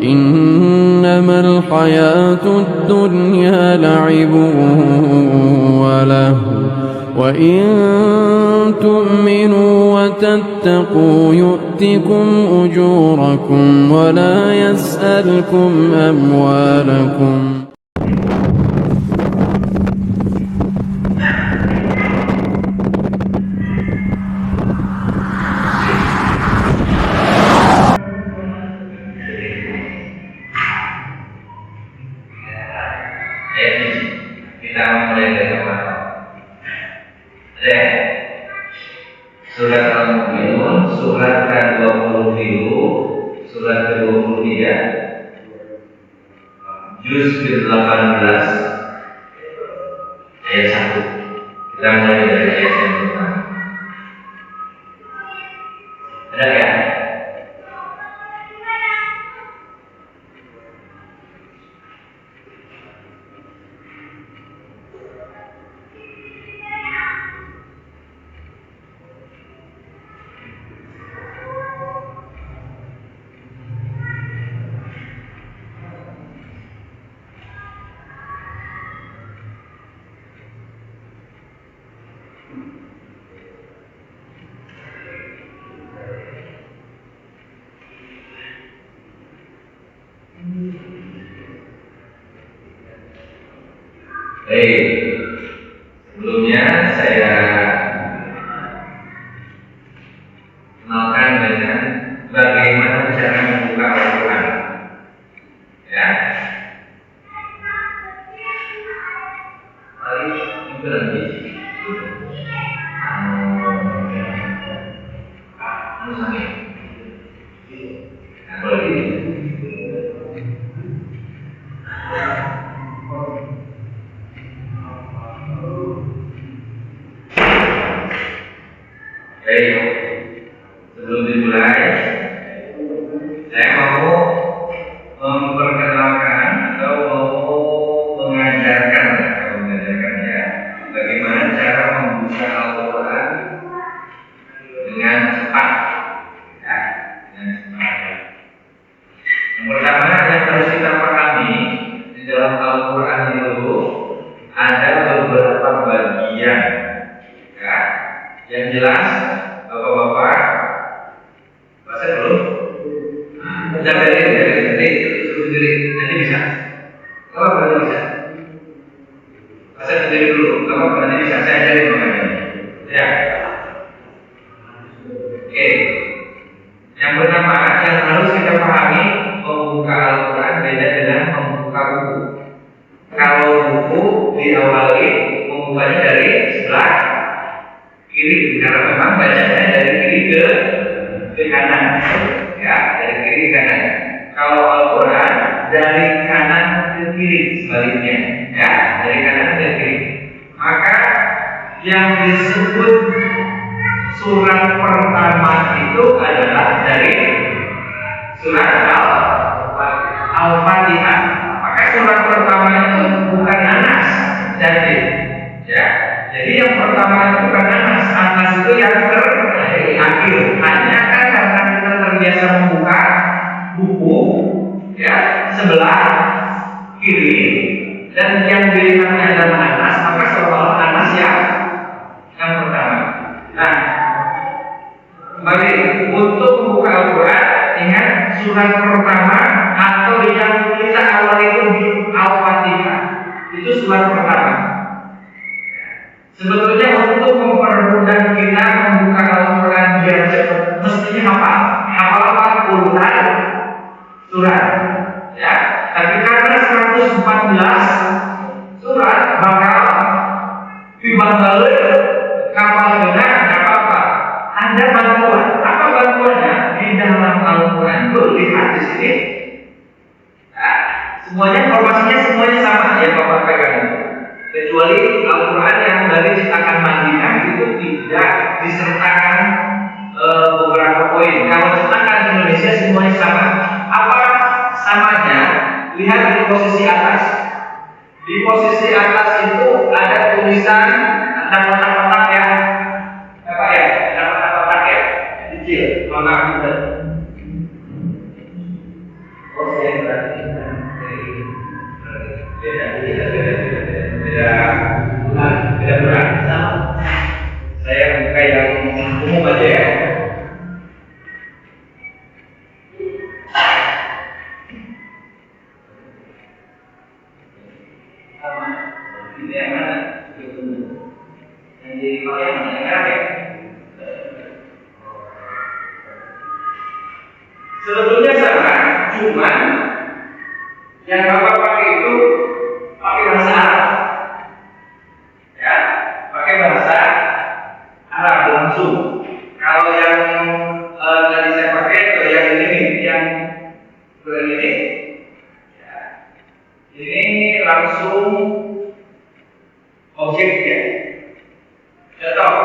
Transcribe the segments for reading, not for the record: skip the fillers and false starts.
إنما الحياة الدنيا لعب ولهو وإن تؤمنوا وتتقوا يؤتكم أجوركم ولا يسألكم أموالكم. Kita mulai dari mana? Surat Al-Mu'minun, surat ke-27, surat ke-23, juz ke-18, ayat 1. Kita mulai dari ayat yang pertama. Ada ya? Sebelumnya saya kenalkan dengan bagaimana cara membuka Al-Quran. Ya. Mari itu nanti. Sebelum dimulai, saya mau memperkenalkan atau mau mengajarkan ya, bagaimana cara membuka Al-Quran dengan cepat. Ya, dengan cepat. Yang pertama yang harus kita pahami di dalam Al-Quran itu ada beberapa bagian. Ya, yang jelas. Bapak-bapak, baca dulu. Jangan nanti sendiri, nanti bisa. Kalau nanti bisa, baca sendiri dulu. Kalau nanti bisa, saya ajarin makanya. Ya. Oke. Yang pertama yang harus kita pahami, membuka Al-Quran beda dengan membuka buku. Kalau buku diawali membukanya dari sebelah kiri, karena memang bacanya dari kiri ke kanan, ya, dari kiri ke kanan. Kalau Al-Quran dari kanan ke kiri, sebaliknya, ya, dari kanan ke kiri. Maka yang disebut surat pertama itu adalah dari surat Al-Fatihah. Maka surat pertama itu bukan Anas, jadi, ya. Jadi yang pertama itu bukan Anas itu yang terakhir. Hanya kan karena kita terbiasa membuka buku, ya, sebelah kiri, dan yang dilihatnya adalah Anas, maka seolah-olah Anas yang pertama. Nah, kembali untuk membuka Al-Quran, ingat surat pertama atau yang kita awal itu di Al-Fatihah, itu surat pertama. Sebetulnya untuk mempermudah kita membuka Al-Quran biar cepat, mestinya hafal urutan surat, ya. Tapi karena 114 surat, maka dibanggalin kapal benar, tidak apa-apa. Ada bantuan. Apa bantuannya? Di dalam Al-Quran itu lihat di sini. Ya, semuanya formasinya semuanya sama ya Bapak pegang. Kecuali Al-Quran yang dari cetakan Madinah itu tidak disertakan beberapa poin. Kalau cetakan Indonesia semuanya sama. Apa samanya? Lihat di posisi atas. Di posisi atas itu ada tulisan, ada kotak-kotak ya, apa ya? Ada kotak-kotak ya, kecil, warna hitam. Oh, saya berarti beda berat. Saya buka yang umum aja ya. Ini yang mana? Yang di bawah yang mana? Yang merah ya? Sebetulnya sama, cuman yang Bapak pakai itu pakai bahasa Arab, ya, pakai bahasa Arab langsung. Kalau yang tadi saya pakai itu yang ini, yang ini, ya, ini langsung objeknya. Contoh,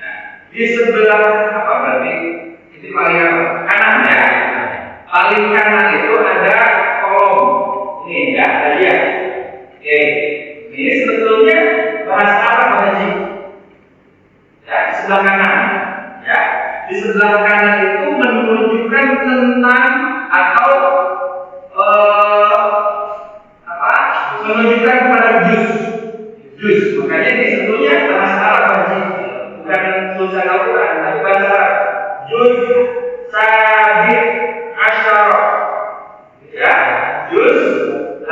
nah, di sebelah apa berarti? Ini paling apa? Kanannya, paling kanan itu ada kolom. Ini ya, tadi ya. Oke, ini sebetulnya bahasa Arab Haji. Ya, di sebelah kanan. Ya, di sebelah kanan itu menunjukkan tentang atau menunjukkan kepada juz. Makanya ini sebetulnya bahasa Arab Haji, bukan tulisan Al-Quran, tapi bahasa Arab. Juz Sabit Asyara, ya, juz 18,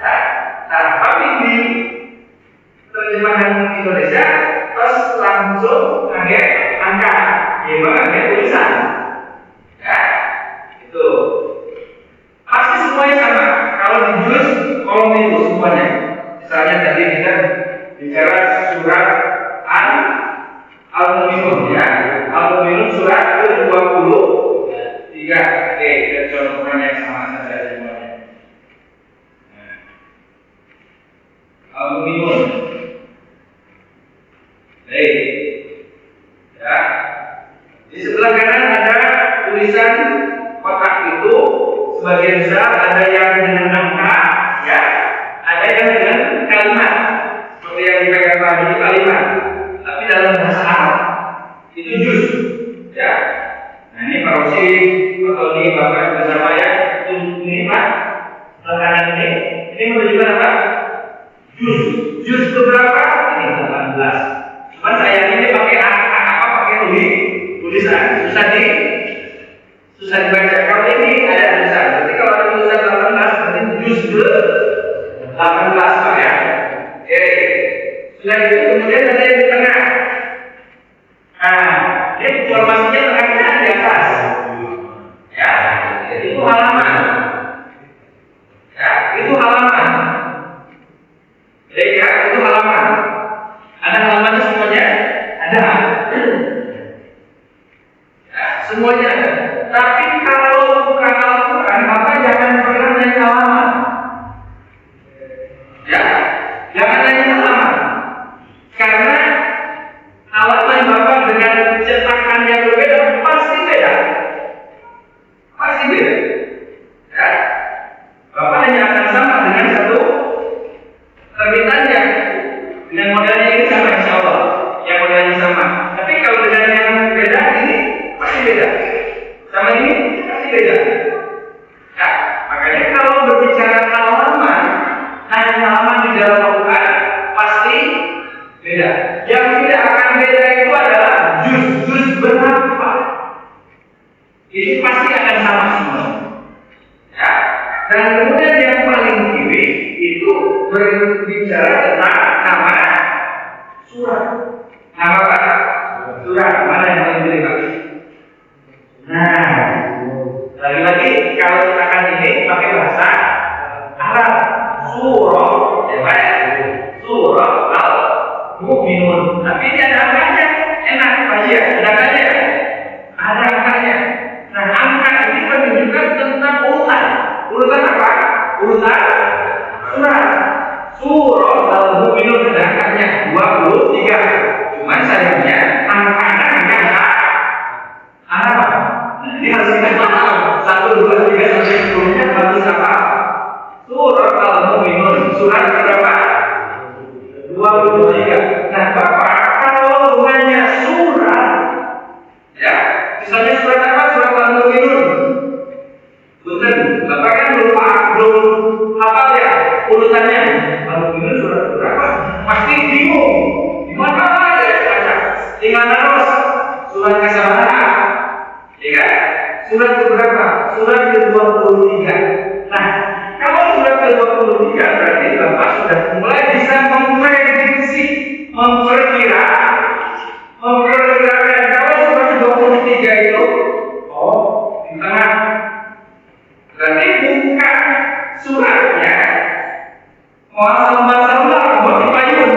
ya. Nah, tapi di terjemahan Indonesia terus langsung ada angka, gimana ada tulisan, ya, itu pasti semuanya sama. Kalau di juz kolom itu semuanya. Misalnya tadi kita bicara surat Al-Mu'minun ya. Al-Mu'minun surat ke-23. Oke, kita contohkan yang sama saja semuanya. Nah, Al-Mu'minun. Baik. Ya. Di sebelah kanan ada tulisan kotak itu sebagian besar ada yang dengan angka, ya. Ada yang dengan kalimat. Seperti yang dipegang tadi itu kalimat. Tapi dalam bahasa Arab itu juz, ya. Nah ini Pak Rosi atau ini Bapak bersama ya, ini Pak kanan ini menunjukkan apa? Juz beberapa? Ini 18. Cuman saya ini pakai pakai tulisan, susah dibaca. Kalau ini ada tulisan, berarti kalau ada tulisan 18 berarti juz ke 18 Pak ya. Oke. Sudah itu kemudian ada yang di tengah. Nah, ini informasinya tengahnya di atas. Ya, itu halaman. Ya, itu halaman. Jadi ya, itu halaman. Ada halamannya semuanya? Ada. Ya, semuanya ada. Tapi kalau bukan Al-Quran, maka jangan pernah naik halaman. Ya, jangan naik halaman. Karena halaman Bapak dengan cetakan yang berbeda pasti beda. Pasti beda. Ya. Bapak hanya akan sama dengan satu terbitannya. Dengan modelnya ini sama insya Allah. Yang modelnya sama. Tapi kalau dengan yang beda ini pasti beda. Sama ini pasti beda. Ya. Makanya kalau berbicara halaman, hanya halaman di dalam Al-Quran pasti beda. Yang tidak akan beda itu adalah juz berapa. Ini pasti akan sama semua. Ya. Dan kemudian yang paling kiri itu berbicara tentang nama surat. Nama apa? Surat. Mana yang paling kiri Pak? Nah, lagi-lagi kalau cetakan ini pakai bahasa Arab. Surah, ya, surah Al-Mu'minun. Tapi ini ada angkanya, enak Pak ya, ada angkanya. Ada angkanya. Nah, angka ini menunjukkan tentang urutan urutan surat. Surah Al-Mu'minun angkanya 23. Cuman sayangnya angkanya hanya apa? Nah, ini harus kita paham. 1, 2, 3 sampai sebelumnya bagus apa? Surah Al-Mu'minun surat berapa? 23. Nah, Bapak kalau hanya surat, ya, misalnya surat apa? Surat Al-Mu'minun. Betul, Bapak kan belum hafal ya urutannya. Al-Mu'minun surat berapa? Pasti bingung. Gimana ya baca? Tinggal terus surat kesabaran. Ya kan? Surat berapa? Surat ke-23. Nah, kalau surat ke-23 berarti Bapak sudah mulai bisa memprediksi, memperkirakan kalau surat ke-23 itu di tengah. Berarti bukan suratnya masalah mau dipayung,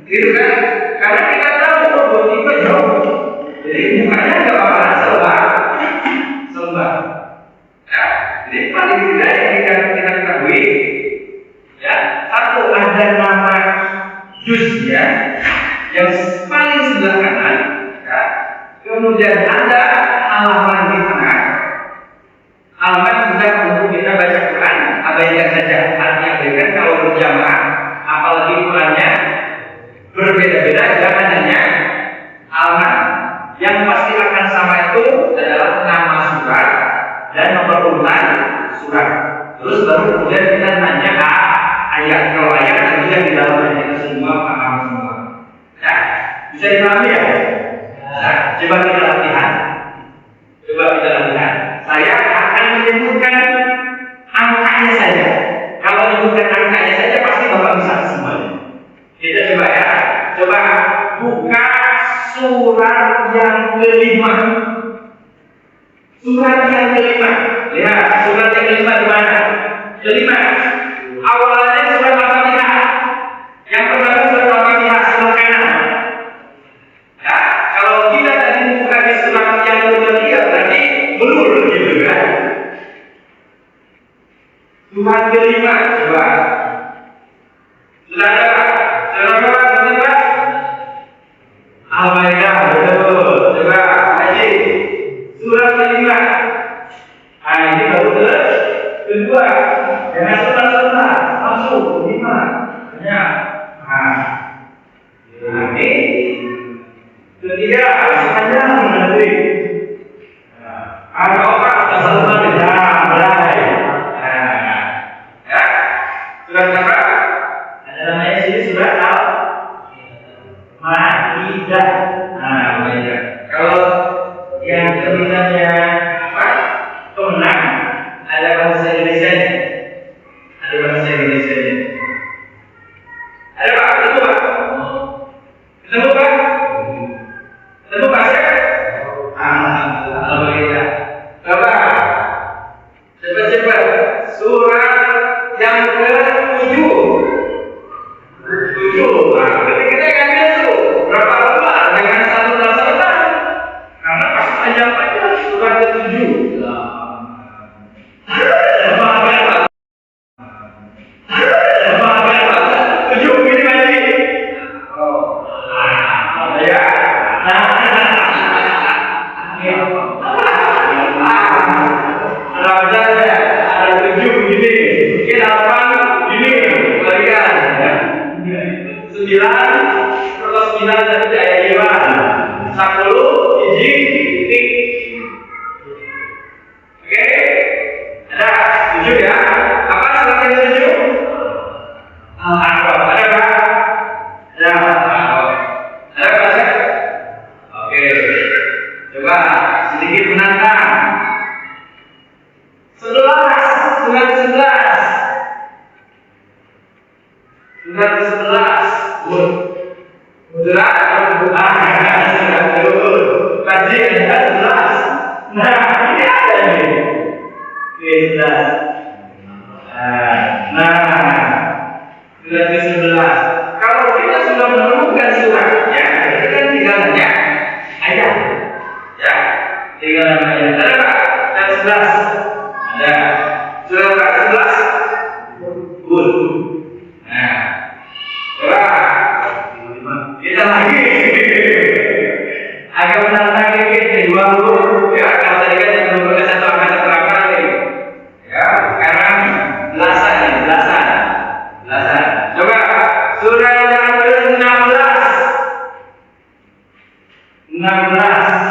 gitu kan? Karena kita tahu tiba jauh, jadi mukanya nggak bakalan sembah. Ya, jadi paling tidak yang kita ketahui, ya, satu ada nama juznya yang paling sebelah kanan, ya. Kemudian ada halaman di tengah. Halaman sudah untuk kita baca Quran, abaikan saja. Artinya abaikan kalau berjamaah, apalagi Qurannya berbeda-beda, jangan hanya halaman. Yang pasti akan sama itu adalah nama surat dan nomor urutan surat. Terus baru kemudian kita nanya ayat. Kalau ayat tentunya di dalamnya kita semua paham semua. Ya, bisa dipahami ya? Nah, coba kita latihan. Saya akan menyebutkan angkanya saja. Kalau menyebutkan angkanya saja pasti Bapak bisa semuanya. Kita coba ya. Coba buka surat yang kelima. Surat yang kelima. Lihat surat yang kelima di mana? Kelima. Awalnya surat Al-Fatihah. Yang pertama surat Al-Fatihah sebelah kanan. Ya, kalau kita tadi buka di surat yang ketiga berarti belum gitu kan? Surat kelima coba. Sudah ada Pak? Sudah Pak? Al-Maidah betul. Coba Haji. Surat kelima. Nah ini baru kedua. Jangan sebentar langsung kelima. Ya. Nah ini ketiga panjang nanti. Ada orang asal mana? Mulai. Ya. Surat apa? Ada namanya sini surat Al-Maidah. Nah, Maidah. Kalau yang tulisannya apa? Kemenang. Ada bahasa Indonesia-nya. Ada bahasa Indonesia-nya. Ada Pak? Ketemu Pak? Ketemu Pak? Ketemu Pak ya? Alhamdulillah. Bapak, cepat-cepat. Surat yang ke-7. 7. Nah, berarti kita ambil itu. Berapa lembar? Jangan satu lembar. Karena pasti panjang-panjang surat ke-7. Surat berapa? 11. Good. Nah, coba kita lagi. Agak benar lagi kita 20. Ya, kalau tadi kan yang belum pakai satu angka terakhir lagi. Ya, sekarang belasan. Coba surah yang ke-16. 16.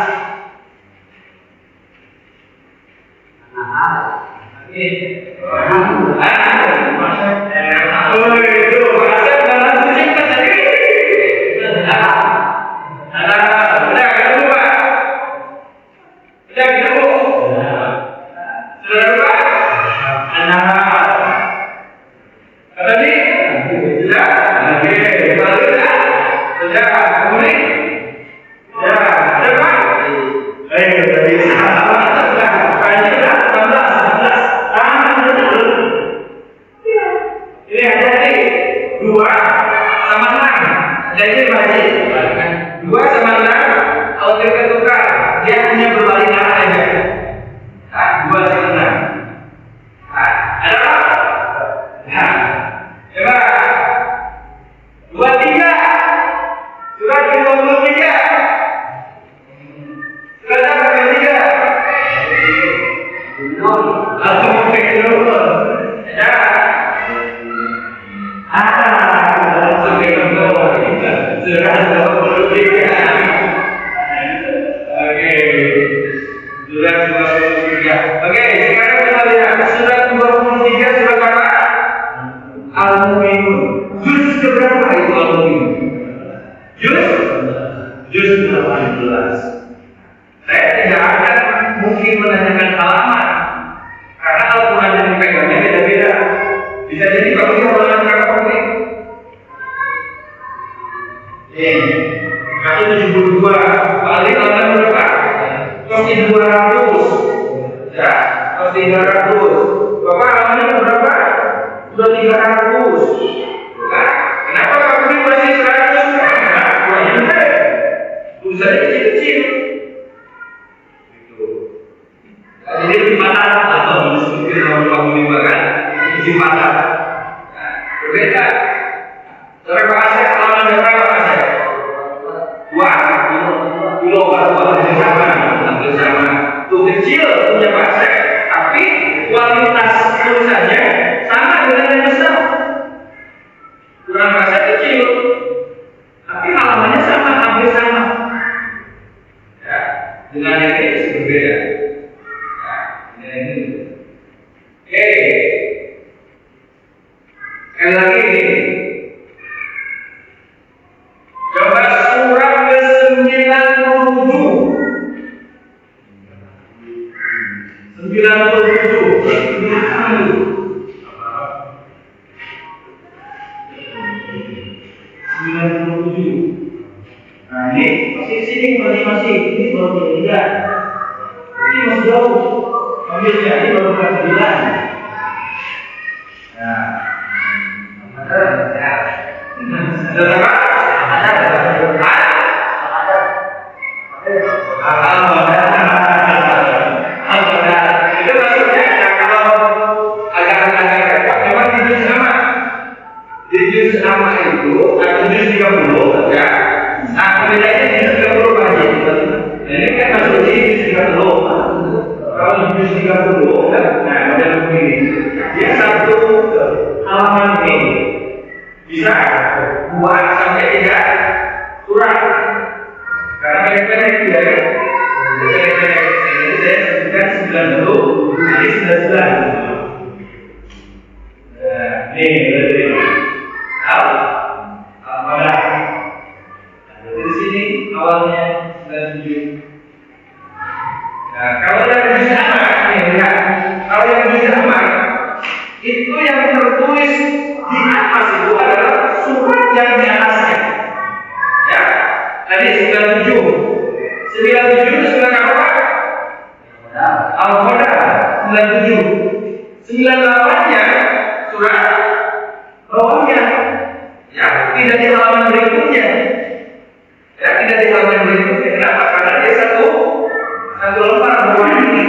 Satu lembar berwarna ini,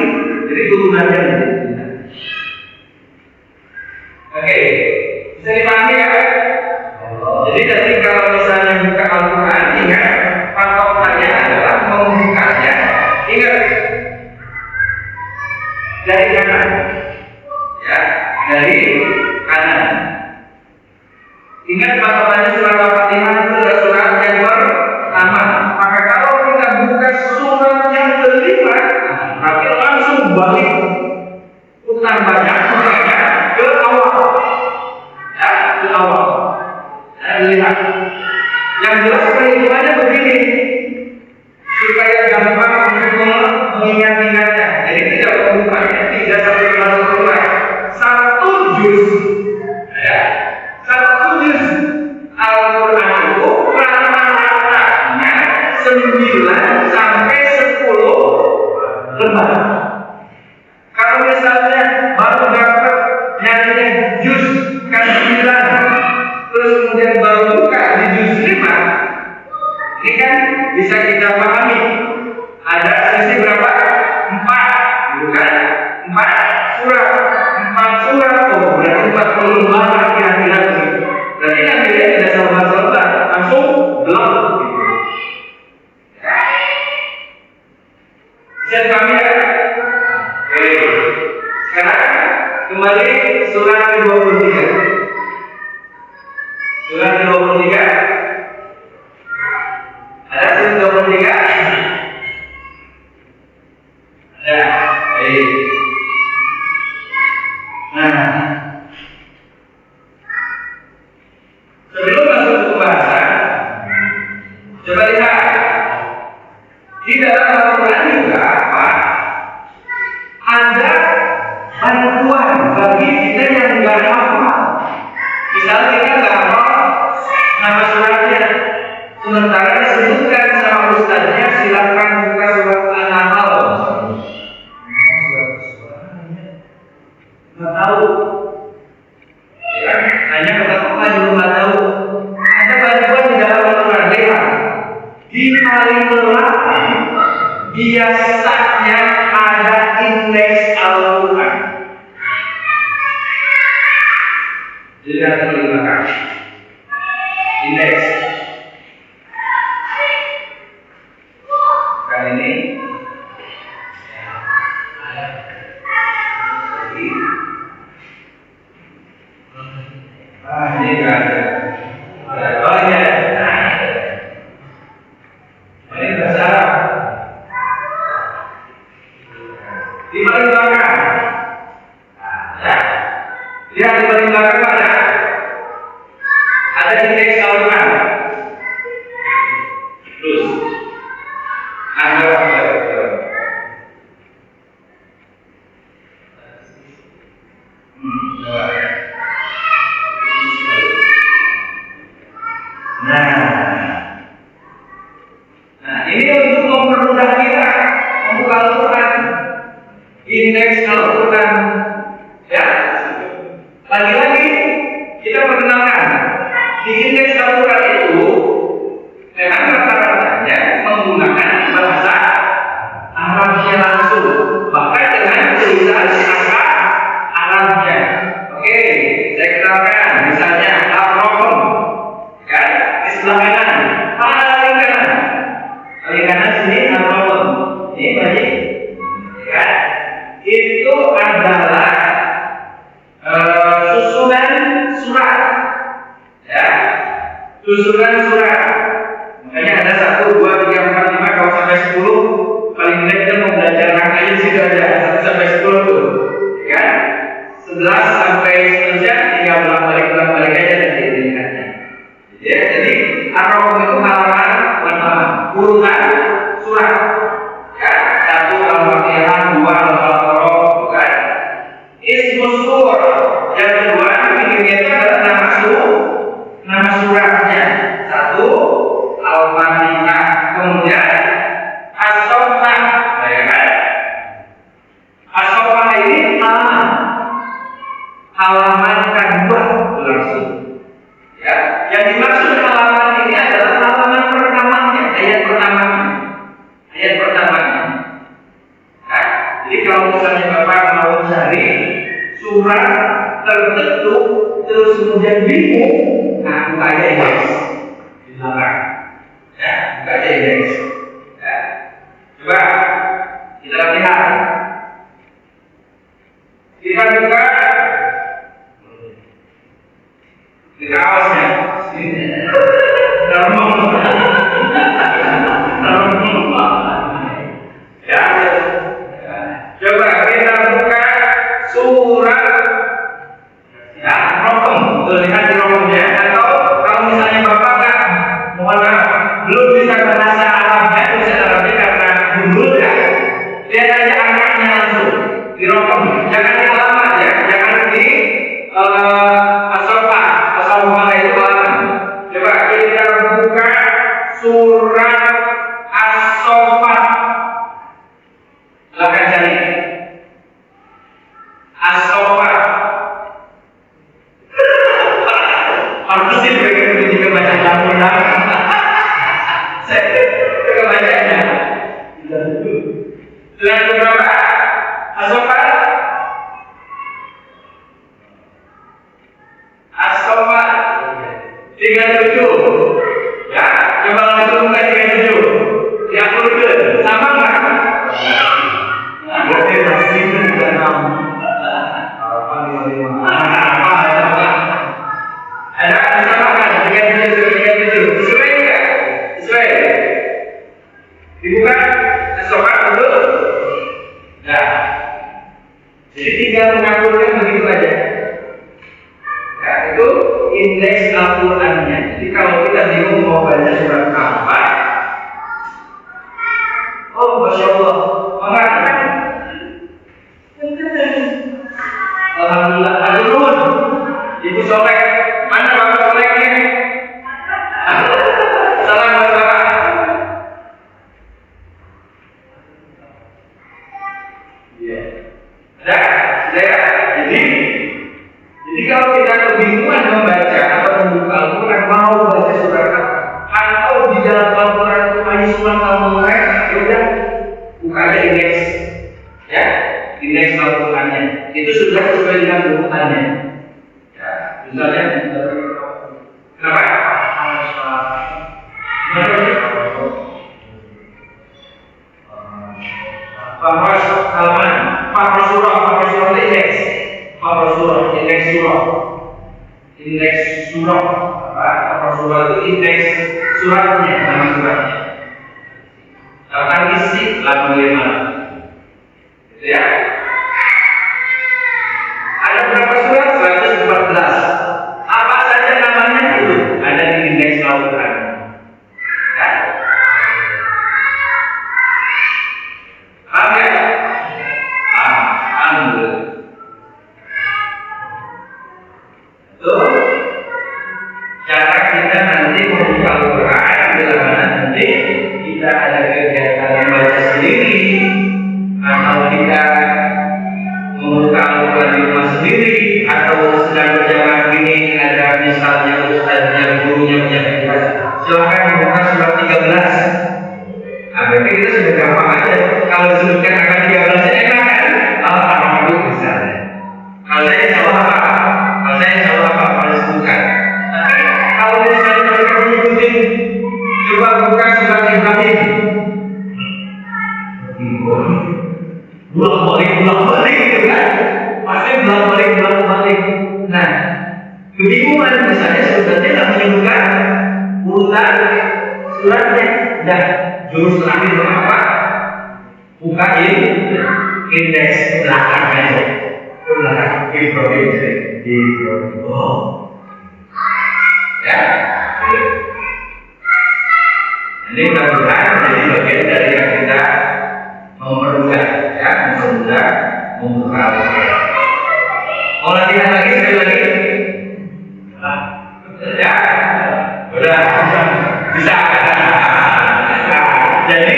jadi turunannya. dari kanan. Ingat patokannya surat Al-Fatihah itu adalah surat yang pertama. Maka kalau kita buka surat yang kelima, berarti langsung balik putar banyak makanya ke awal. Ya, ke awal. Lihat. Yang jelas perhitungannya begini, supaya gampang untuk mengingat-ingatnya. Jadi tidak membukanya, tidak sampai berulang. Satu juz, ya, satu juz Al-Quran itu rata-ratanya 9 sampai 10 lembar. Kalau misalnya baru dapat nyarinya juz kan 9, terus kemudian baru buka di juz 5, ini kan bisa kita pahami. Ada sisi berapa? 4, bukan? 4 surat. 4 surat, oh berarti 40 lembar kira-kira begitu. Berarti kan dia tidak sabar-sabar, langsung blok gitu. Bisa dipahami ya? Oke. Sekarang kembali surat ke-23. Surat ke-23. Ada surat 23? Ada. Baik. Nah, sebelum masuk ke pembahasan, coba lihat di dalam Al-Quran juga apa? Ada bantuan bagi kita yang nggak hafal. Misalnya kita nggak hafal nama suratnya, sementara disebutkan sama ustaznya, silakan buka surat An-Nahl. Nggak tahu, ya, hanya kata-kata juga nggak tahu. Ada bantuan di dalam Al-Quran. Lihat di paling belakang biasanya ada indeks Al-Quran. Dilihat di paling belakang indeks. Kan ini ini enggak ada. Oh iya. Ini bahasa Arab. Di paling belakang. Ya. Lihat di paling belakang ada indeks Al-Quran. Terus ada apa? Nah, ini untuk mempermudah kita membuka Al-Quran, indeks Al-Quran, ya. Lagi-lagi kita perkenalkan di indeks Al-Quran itu memang rata-ratanya menggunakan bahasa Arabnya langsung, bahkan dengan tulisan angka Arabnya. Oke, saya kenalkan misalnya Al-Rahman, kan? Di sebelah kanan, paling kanan. Paling kanan sini Al-Rahman. Ini bagi, ya. Itu adalah susunan surat, ya. Susunan surat. Makanya ada 1, 2, 3, 4, 5, kalau sampai 10. Paling tidak kita mau belajar angkanya situ aja 1 sampai 10 tuh, ya. 11 sampai seterusnya tinggal balik aja dari tingkatnya. Ya, jadi Ar-Rahman itu halaman pertama, urutan surat. Ya, 1 Al-Fatihah, 2 Al-Baqarah, bukan? Ismus Sur. Yang kedua, ini itu adalah nama suratnya. 1 Al-Fatihah, kemudian As-Saffah, ya kan? As-Saffah ini halaman kedua langsung. Ya, yang dimaksud halaman ini adalah halaman pertamanya, ayat pertamanya. Nah, jadi kalau misalnya Bapak mau cari surat tertentu terus kemudian bingung, nah buka aja indeks di belakang. Ya, buka aja indeks. Ya. Coba kita lihat. Kita buka di kaosnya. Dalam ya, coba kita buka surat ya Rokum, lihat di Rokumnya. Atau kalau misalnya bapak nggak, mohon maaf, belum bisa bahasa Arabnya, bisa Arabnya karena dulu ya, lihat aja angkanya langsung di Rokum. Jangan di halaman ya, jangan di asofa itu halaman. Coba kita buka surat As-Saffat. Silakan cari As-Saffat. Harus sih begitu juga baca Al-Quran. Saya bacanya. Surat berapa? As-Saffat. As-Saffat 37. Ya, coba langsung buka 37. Yang ke sama nggak? Berarti masih juga 6. Ada disamakan 37. Sesuai nggak? Sesuai. Dibuka As-Saffat dulu. Nah, jadi tinggal mengaturkan begitu aja. Ya, itu indeks Al-Qurannya. Jadi kalau kita bingung mau baca surat apa, oh Masya Allah, mengatakan Alhamdulillah, Alun, Ibu Soleh, mana Bapak Solehnya? Salam buat Bapak. Iya. Ada? Ada. Jadi kalau kita kebingungan membaca atau membuka Al-Quran, mau baca surat apa, atau di dalam Al-Quran itu hanya surat Al-Mulk, ya udah buka aja indeks, ya, indeks Al-Qurannya. Itu sudah sesuai dengan urutannya. Ya, misalnya, kenapa? Fahras halaman, Fahras surah itu indeks. Indeks surah, apa surah itu indeks suratnya, nama suratnya. Akan isi 85, gitu ya. Ada berapa surat? 114. Apa saja namanya itu ada di indeks Al-Quran. Ya. Paham ya? Alhamdulillah. Cara kita nanti membuka Al-Quran bila mana nanti kita ada kegiatan membaca sendiri atau kita membuka Al-Quran di rumah sendiri atau sedang berjamaah ini ada misalnya ustaznya, gurunya menyampaikan silakan membuka surat 13. Nah, berarti kita sudah gampang aja. Kalau disebutkan akan 13 enak kan? Alhamdulillah misalnya. Kalau saya insya Allah apa? Kalau disebutkan. Kalau misalnya mereka mengikuti, coba buka surat Ibrahim. Bolak-balik gitu kan? Pasti bolak-balik. Nah, kebingungan misalnya sebenarnya tidak menyebutkan urutan suratnya. Nah, jurus terakhir berapa? Buka indeks belakang aja. Belakang Ibrahim. Oh. Ya, ini mudah-mudahan menjadi bagian dari yang kita mempermudah, ya, membuka Al-Quran. Mau latihan lagi sekali lagi? Ya, udah bisa. Jadi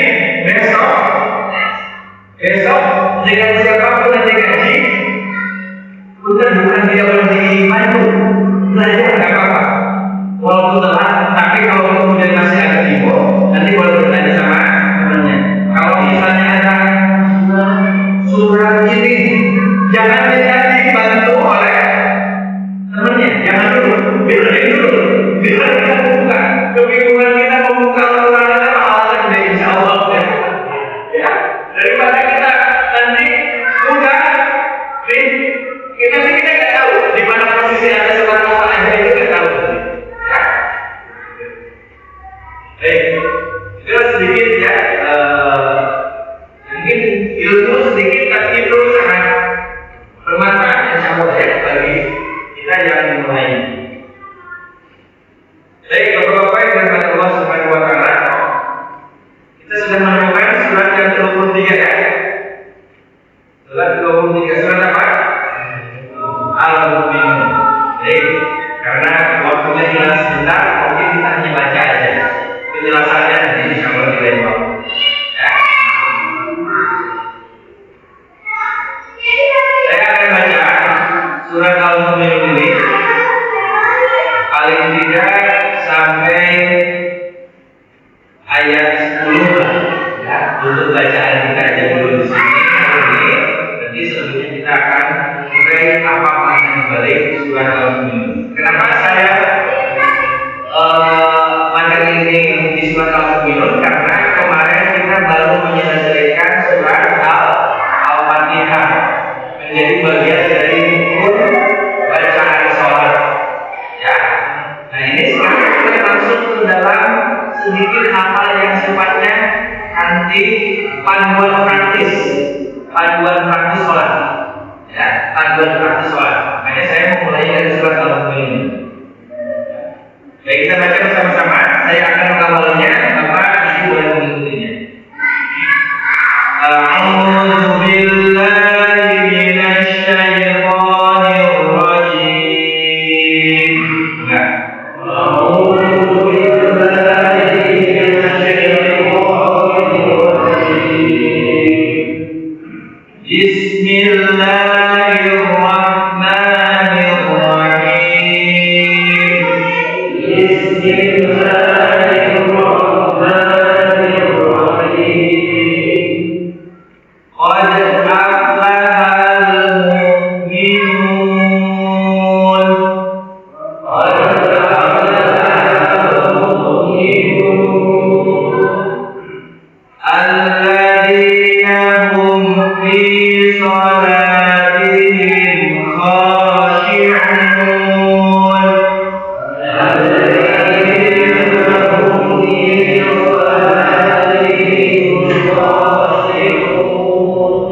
besok dengan siapapun nanti ngaji, bukan dia berdiri maju, belajar nggak apa-apa. Walaupun telat, tapi kalau kemudian masih ada info, nanti boleh bertanya sama temannya. Kalau misalnya ada surat ini, jangan dibantu oleh temannya, jangan dulu, biarin dulu, biar kita buka. Kebingungan kita membuka Al-Quran ada pahala dari insya Allah. Ya, daripada kita nanti buka, kita nggak tahu di mana posisi ada surat apa aja itu nggak tahu. bacaan kita aja dulu di sini hari ini. Nanti selanjutnya kita akan mulai apa makna balik surat Al-Mu'minun. Kenapa saya materi ini di surat Al-Mu'minun? Karena kemarin kita baru menyelesaikan surat Al-Fatihah menjadi bagian dari rukun bacaan sholat. Ya. Nah ini sekarang kita masuk ke dalam sedikit hal yang sifatnya nanti panduan praktis sholat. Ya, panduan praktis sholat. Makanya saya memulai dari surat Al-Mu'minun. Baik, kita baca bersama-sama. Saya akan mengawalnya, Bapak Ibu boleh mengikutinya. A'udzu billahi minasy syaithanir rajim. Enggak. A'udzu billahi minasy syaithanir rajim. Bismillahirrahmanirrahim. Bismillahirrahmanirrahim. Qad aflahal mu'minun. Qad aflahal mu'minun. Alladzina hum fi salatihim khashi'un. Alladzina hum fi salatihim khashi'un.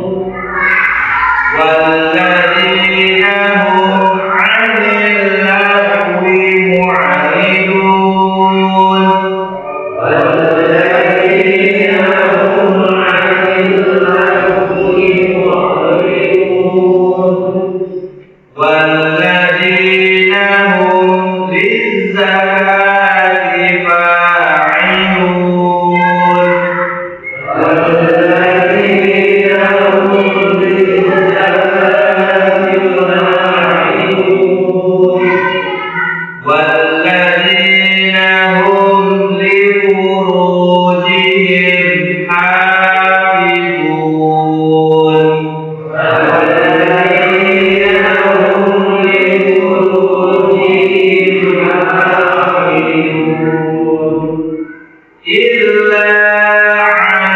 Walladzina hum 'anil lahwi mu'ridun. Walladzina hum 'anil lahwi mu'ridun. Walladzina hum lizzakati fa'ilun. Walladzina hum lizzakati fa'ilun. Walladzina hum lifurujihim hafizun. Walladzina hum lifurujihim hafizun. Illa 'ala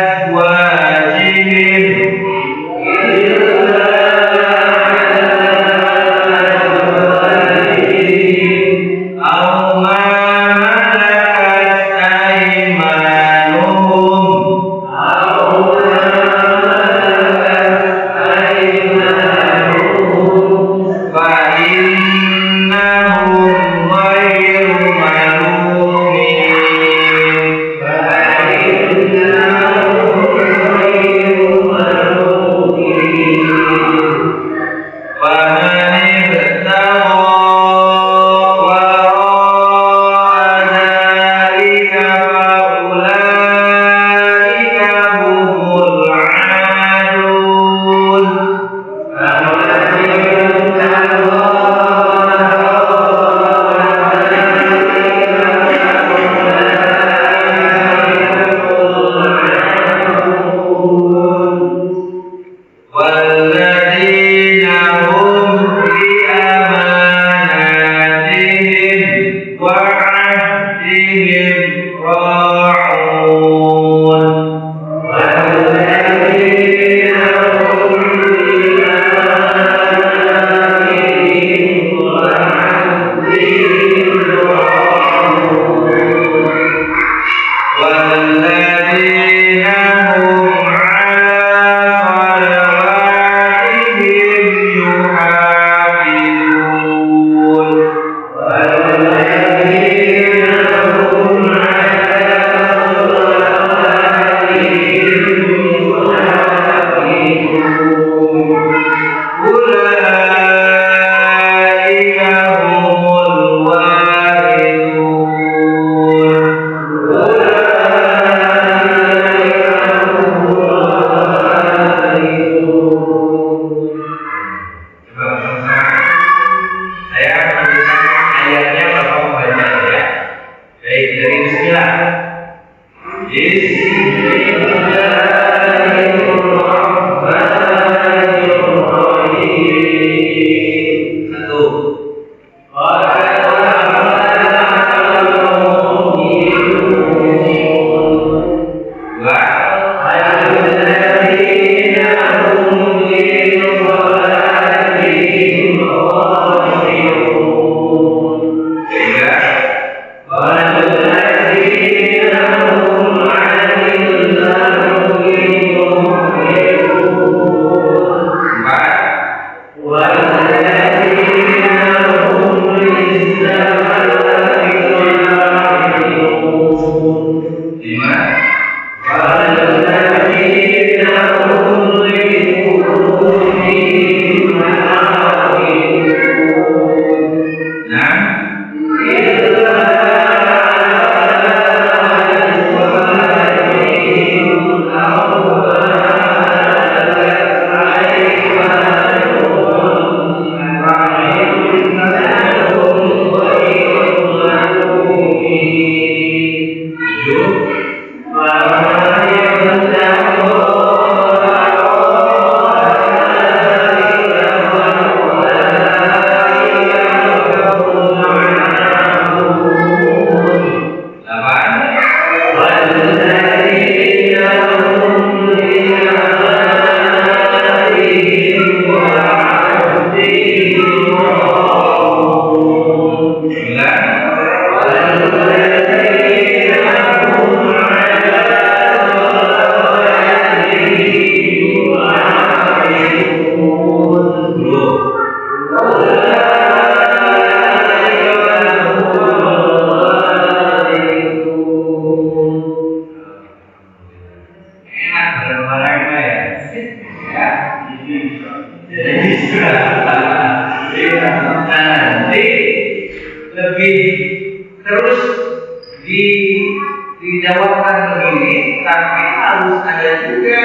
azwajihim. أو ما ملكت أيمانهم. فإنهم غير ملومين. فمن ابتغى وراء ذلك فأولئك هم العادون. والذين هم لأماناتهم وعهدهم راعون. والذين هم لأماناتهم وعهدهم راعون. والذين هم على صلواتهم يحافظون. والذين هم على صلواتهم يحافظون. أولئك هم الوارثون. Coba bersama-sama. Saya akan menuliskan ayatnya, Bapak membaca ya. Baik, dari Bismillah. Bismillah. Lebih terus dijawabkan begini, tapi harus ada juga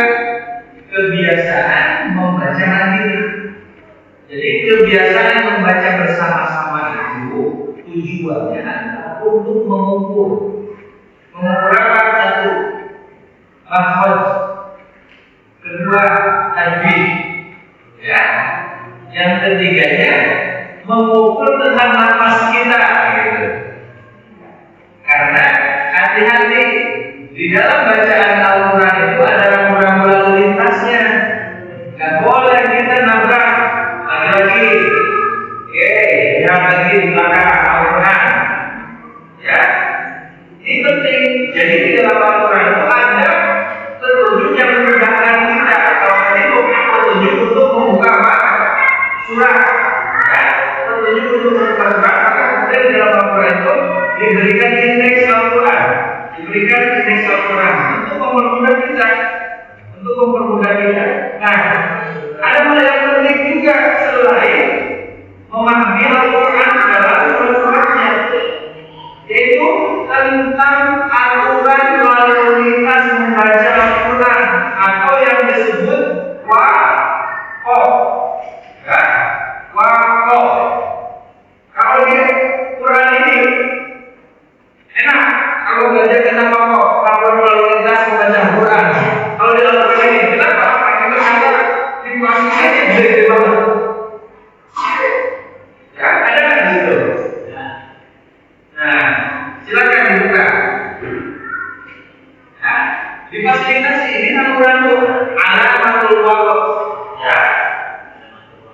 kebiasaan membaca hadis. Jadi kebiasaan membaca bersama-sama itu tujuannya adalah untuk mengukur apa? Satu, makhraj. Kedua, tajwid. Ya. Yang ketiganya mengukur tentang nafas kita, gitu. Karena hati-hati di dalam bacaan Al-Quran itu ada rambu-rambu lalu lintasnya. Gak boleh kita nabrak lagi-lagi. Yang lagi di belakang Al-Quran. Ya, ini penting. Jadi di dalam Al-Quran itu ada petunjuk yang memudahkan kita. Kalau itu petunjuk untuk membuka surat. Petunjuk untuk membuka surat, maka kemudian di dalam Al-Quran itu diberikan indeks Al-Quran, untuk mempermudah kita, Nah, ada hal yang penting juga selain memahami Al-Quran dalam surat-suratnya, yaitu tentang aturan lalu lintas membaca Al-Quran atau yang disebut waqaf. Waqaf. Kalau di Quran ini enak kalau belajar tentang waqaf, aturan lalu lintas membaca Al-Quran. Kalau di Al-Quran ini kenapa? Karena ada situasi saja bisa banget. Ya, ada nggak di situ? Nah, silakan dibuka. Nah, difasilitasi ini Al-Quran itu alamatul waqaf. Ya.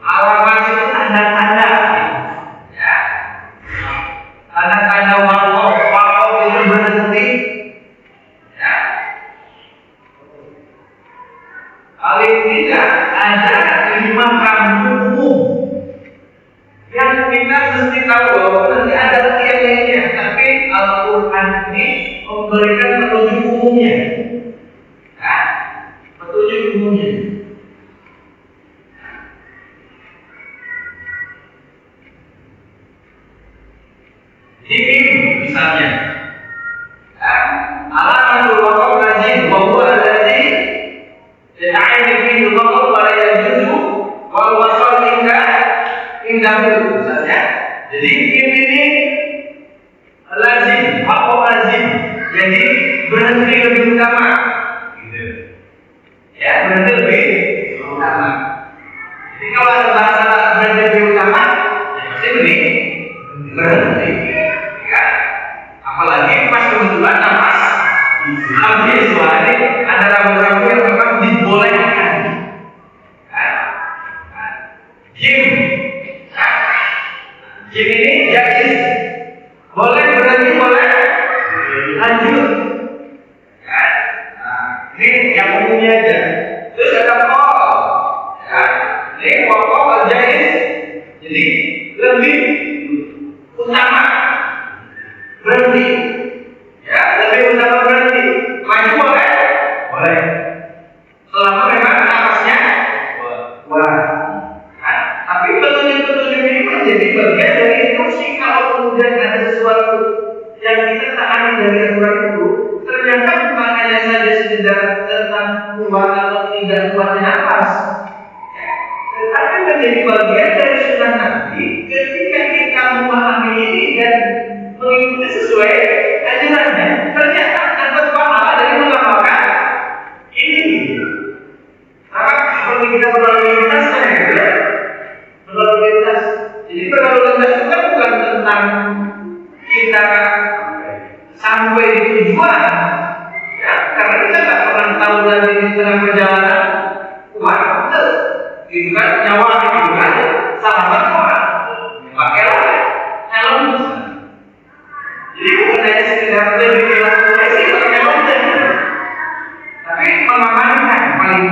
Alamat itu tanda-tanda. Ya. Tanda-tanda waqaf itu berhenti. Ya. Paling tidak ada 5 kampung umum yang kita mesti tahu bahwa nanti ada lagi yang lainnya, tapi Al-Quran ini memberikan petunjuk umumnya. Nah, petunjuk umumnya. Jim misalnya, alamatul waqaf lazim, wa huwa allazi yata'ayyan fihi al-waqf wa la yajuzu wal wasal indahu. Misalnya, jadi ini lazim, waqaf lazim, jadi berhenti lebih utama, gitu. Ya, berhenti lebih utama. Jadi kalau ada bahasa berhenti lebih utama, ya pasti berhenti. Apalagi pas kebetulan nafas habis, wah ini ada rambu-rambu yang memang dibolehkan. Jim ini jais, boleh berhenti, boleh lanjut. Ini yang umumnya aja. Terus ada kol, ini kol jais menjadi bagian dari instruksi. Kalau kemudian ada sesuatu yang kita taati dari aturan itu, ternyata bukan hanya saja sekedar tentang kuat atau tidak kuatnya nafas, tetapi menjadi bagian dari sunnah Nabi ketika kita memahami ini dan mengikuti sesuai ajarannya, ternyata dapat pahala dari mengamalkan ini. Maka seperti kita berlalu lintas kan gitu ya, berlalu lintas. Jadi berlalu lintas itu kan bukan tentang kita sampai di tujuan, ya, karena kita nggak pernah tahu nanti di tengah perjalanan kuat betul, gitu kan, nyawa gitu kan, sahabat kuat, pakailah helm. Jadi bukan hanya sekedar lebih bilang sih pakai helm saja, tapi mengamankan paling.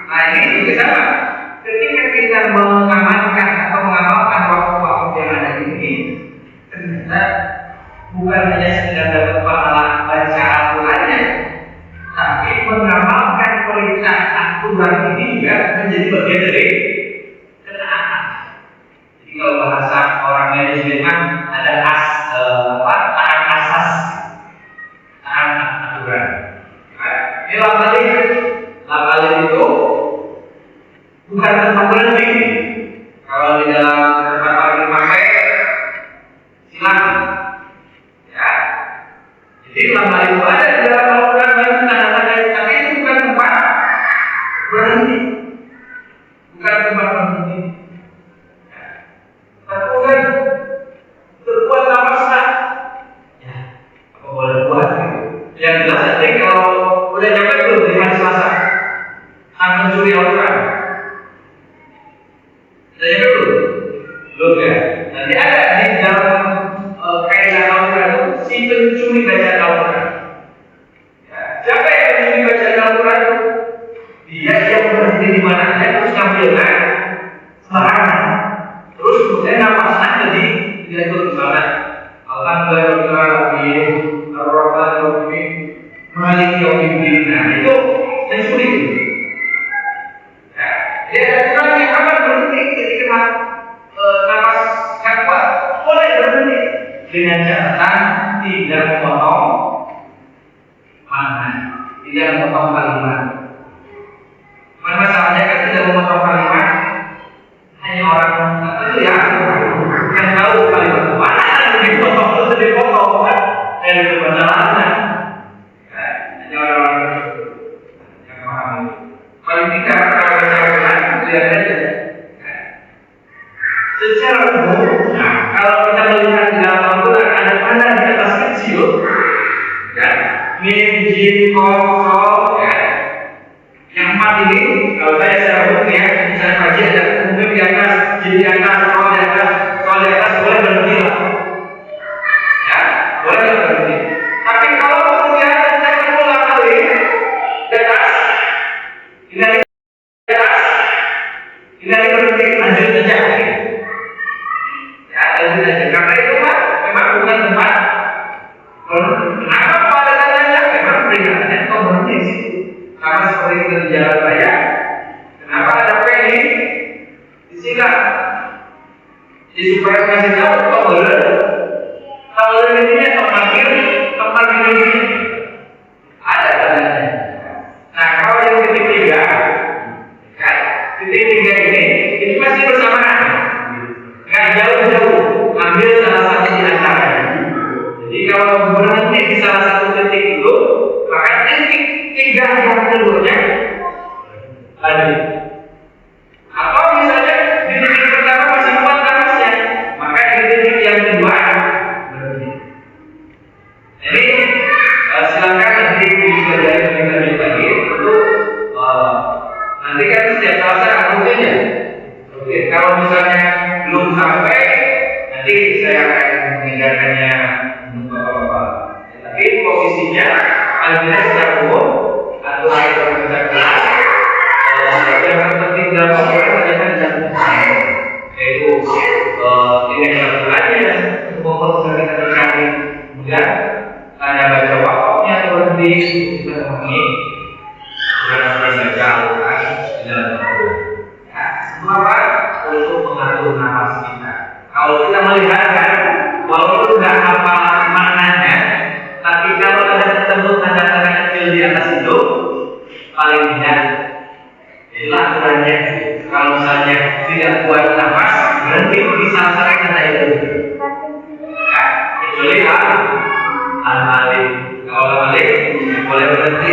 Nah ini juga sama. Ketika kita mengamankan atau mengamalkan waktu-waktu yang ada ini, ternyata bukan hanya sekedar dapat pahala baca Al-Qur'annya, tapi mengamalkan perintah aturan ini juga menjadi bagian dari ketaatan. Jadi kalau bahasa orang manajemen ada taat asas, taat aturan. Ini labalin itu bukan tempat berhenti. Kalau di dalam tempat parkir pakai silakan. Jadi lama itu ada di dalam Al-Quran banyak tanda-tanda, tapi itu bukan tempat berhenti, bukan tempat berhenti. Tapi bukan berbuat nafaslah, ya apa boleh buat? Yang jelas nanti kalau udah nyampe belum di hari Selasa, mencuri Al-Quran, udah nyampe belum ya? Nanti ada di dalam kaidah Al-Quran itu si pencuri bacaan Al-Quran. Ya, siapa yang mencuri bacaan Al-Quran? Dia yang berhenti di mana aja terus ngambilkan sembarangan. Terus kemudian nafasnya jadi tidak ikut misalnya Alhamdulillahirobbilalamin Ar-Rahmanir-Rahim Maliki Yaumiddin. Nah itu mencuri. Ya, dia ada orang yang akan berhenti ketika nafas yang kuat, boleh berhenti dengan catatan tidak memotong makna, tidak memotong kalimat. Masalahnya kan tidak memotong kalimat, hanya orang tertentu ya yang tahu kalimat mana yang dipotong itu dipotong kan, dan itu masalahnya. Hanya orang-orang yang paham. Paling tidak kalau baca Al-Quran lihat aja. Secara umum, kalau kita melihat di dalam Al-Quran ada tanda di atas kecil, ya, mim, jim, qaf, qaf, ya. Yang 4 ini, kalau saya secara umum ya, misalnya pagi ada mim di atas, jim di atas, qaf di atas, qaf di atas, boleh berhenti lah. Ya, boleh berhenti. Tapi kalau kemudian saya berulang kali di atas, tidak di atas, tidak berhenti, lanjut saja. Karena itu memang bukan tempat. Kenapa pada tandanya? Memang peringatannya kau berhenti di situ. Karena seperti kita di jalan raya, kenapa ada peni disikat? Jadi supaya kasih tahu kau boleh. Kalau ini tempat kiri, tempat kiri ada tandanya. Nah kalau yang titik 3, kan? Titik 3 ini masih bersamaan. Nggak jauh-jauh, ambil salah satu di antaranya. Jadi kalau berhenti di salah satu titik itu, maka titik 3 yang keduanya lanjut. Atau misalnya di titik pertama masih kuat nafasnya, maka di titik yang kedua berhenti. Jadi silakan nanti dipelajari lebih lagi untuk nanti kan setiap Selasa rutinnya. Oke, kalau misalnya belum sampai, nanti saya akan meninggalkannya untuk bapak-bapak. Tapi posisinya paling tidak secara umum atau hari pemerintah kelas yang terpenting dalam Al-Quran adalah jam, yaitu tidak jam-jamnya untuk kita mencari kemudian ada baca waktunya atau berhenti kita memahami dengan baca Al-Quran di dalam Al-Quran. Semua untuk mengatur nafas kita. Kalau kita melihat kan, walaupun nggak hafal maknanya, tapi kalau ada ketemu tanda-tanda kecil di atas itu, paling tidak itulah aturannya. Kalau misalnya tidak kuat nafas, berhenti di sasaran kata itu. Ya, kecuali alif. Kalau alif boleh berhenti.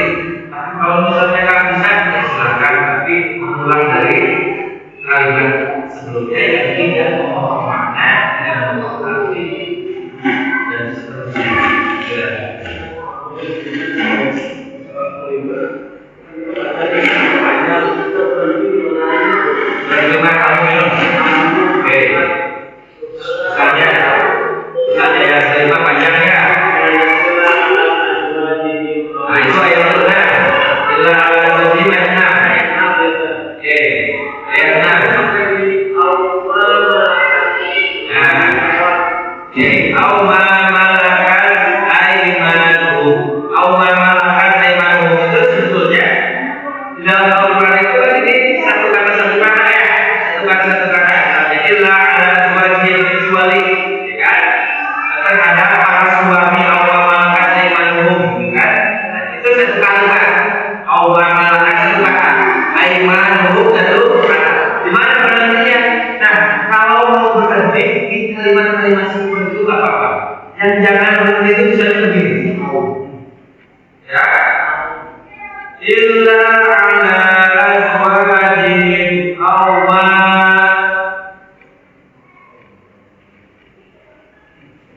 Tapi kalau misalnya nggak bisa, ya silakan. Tapi mengulang dari kalimat sebelumnya yang tidak memahami makna dan memahami arti dan seterusnya. Bagaimana kamu minum? Oke. Misalnya ya selima panjang ya. Nah itu ayat benar. Illa al-wajib benar. Oke. Ayat benar. Au ma malakat aymanuhum. Au ma malakat aymanuhum itu sebetulnya di dalam Al-Quran itu kan ini satu kata ya. Satu kata. Illa ala wajib kecuali, ya kan? Terhadap para suami au ma malakat aymanuhum, ya kan? Itu satu kalimat. Au ma malakat satu kata. Aymanuhum satu kata. Di mana berhentinya? Nah, kalau mau berhenti di kalimat-kalimat seperti itu nggak apa-apa. Yang jangan berhenti itu bisa begini. Ya. Illa ala azwajihim aw ma.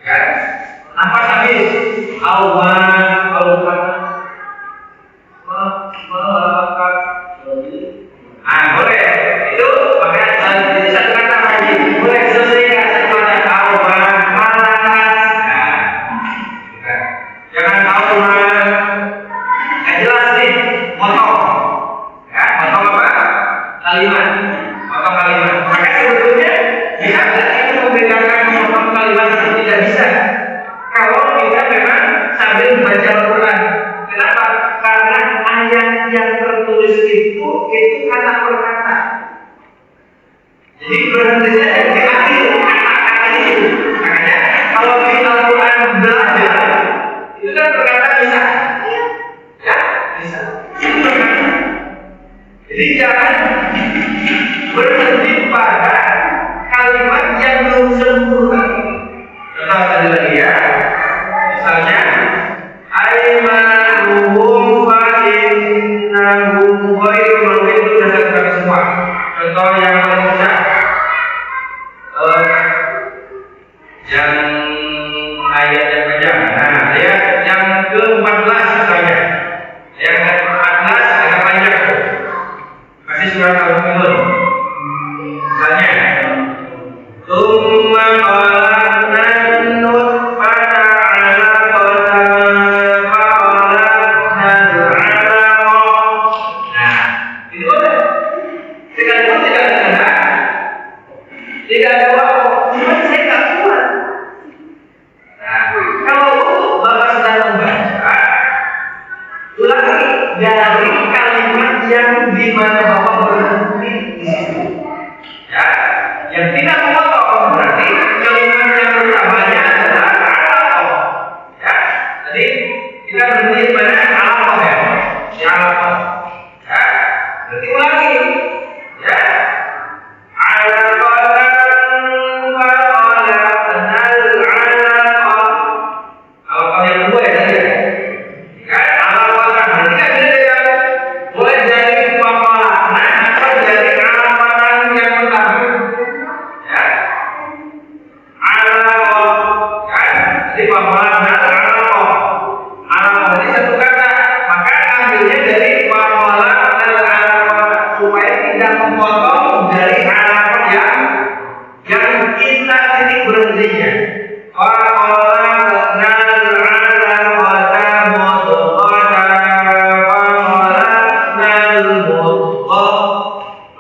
Ya. Nafas habis. Aw ma kalau melakukan. Boleh. Itu pakai jadi satu kata lagi. Boleh selesai satu kata aw ma malakat. Jangan aw ma. Jelas nih, motong. Ya, motong apa? Kalimat. Motong kalimat. Maka sebetulnya bisa nggak kita membedakan memotong kalimat itu? Tidak bisa. Kalau kita memang sambil membaca Al-Quran. Kenapa? Karena ayat yang tertulis itu kata per kata. Jadi berhentinya di akhir kata-kata itu. Makanya kalau di Al-Quran belajar itu kan berkata bisa. Ya, bisa. Jadi jangan berhenti pada kalimat yang belum sempurna. Contoh tadi lagi ya. Misalnya aymanuhum fa innahum ghairul itu sudah terkait semua. Contoh yang paling mudah. Yang ayat yang panjang. Nah, ayat yang ke-14 misalnya. Yang ke-14 agak panjang. Masih surat Al-Mu'minun. Misalnya, Tsumma khalaqna an-nutfata 'alaqatan fa khalaqna al-'alaqah. Nah, itu boleh. Sekalipun tidak ada, tidak ada waktu. Cuma saya tak kuat. Nah, kalau Bapak sedang membaca, ulangi dari kalimat yang di mana Bapak berhenti di situ. Ya, yang tidak memotong berarti kalimat yang utamanya adalah alaqah. Ya, jadi kita berhenti pada alaqah ya, di alaqah. Ya, berarti ulangi. Ya, alaqatan fa khalaqna al-'alaqah. Alaqah yang kedua ya tadi ya. Kan alaqatan berarti kan beda ya. Boleh jadi pemahaman atau jadi alaqatan yang pertama. Ya. Alaqah kan jadi pemahaman alaqah. Alaqah ini satu kata. Maka ambilnya dari pemahaman alaqah supaya tidak memotong dari alaqah yang kita titik berhentinya.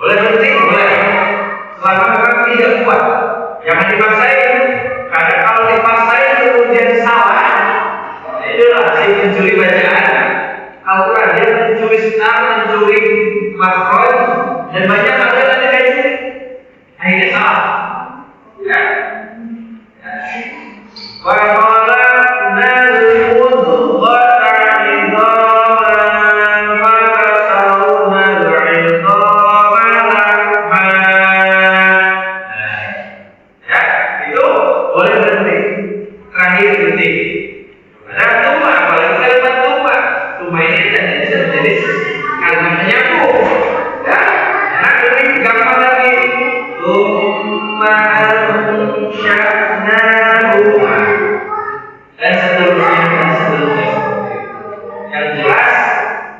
Boleh berhenti? Boleh. Selama memang tidak kuat. Jangan dipaksain. Karena kalau dipaksain kemudian salah, itulah si pencuri bacaan. Al-Quran dia mencuri senar, mencuri makhraj, dan banyak hal yang ada kayak gitu. Akhirnya salah. Ya. Wa khalaqnal mudghata 'idhaman fa kasawna al-'idhama lahman. Ya, itu boleh berhenti. Terakhir detik. Ada tuma, apalagi kalimat tuma. Tuma ini tadi bisa menjadi kalimat penyambung. Ya, nah ini gampang lagi. Tuma ansha'nahu dan seterusnya dan seterusnya. Yang jelas,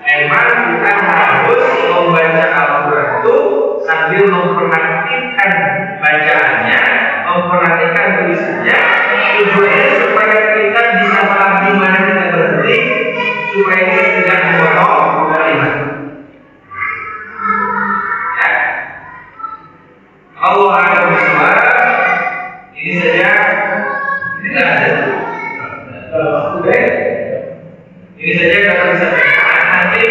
memang kita harus membaca Al-Quran itu sambil memperhatikan bacaannya, memperhatikan tulisannya. Tujuannya supaya kita bisa paham di mana kita berhenti, supaya kita tidak memotong kalimat. Ya. Allah A'lam bishawab. Ini saja. Ini tidak ada. Ini saja kata disampaikan. Nanti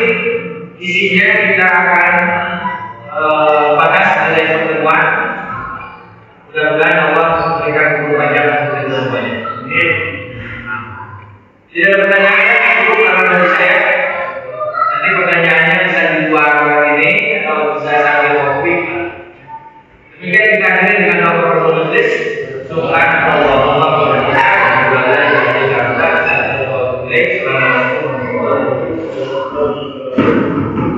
isinya kita akan bahas pada pertemuan. Mudah-mudahan Allah memberikan keberkahan untuk kita semuanya. Tidak ada pertanyaannya, cukup kalau dari saya. Nanti pertanyaannya bisa di luar ini atau bisa sambil kopi. Demikian kita akhiri dengan Al-Quran Majlis. Subhanallah wa bihamdihi. Assalamualaikum warahmatullahi wabarakatuh.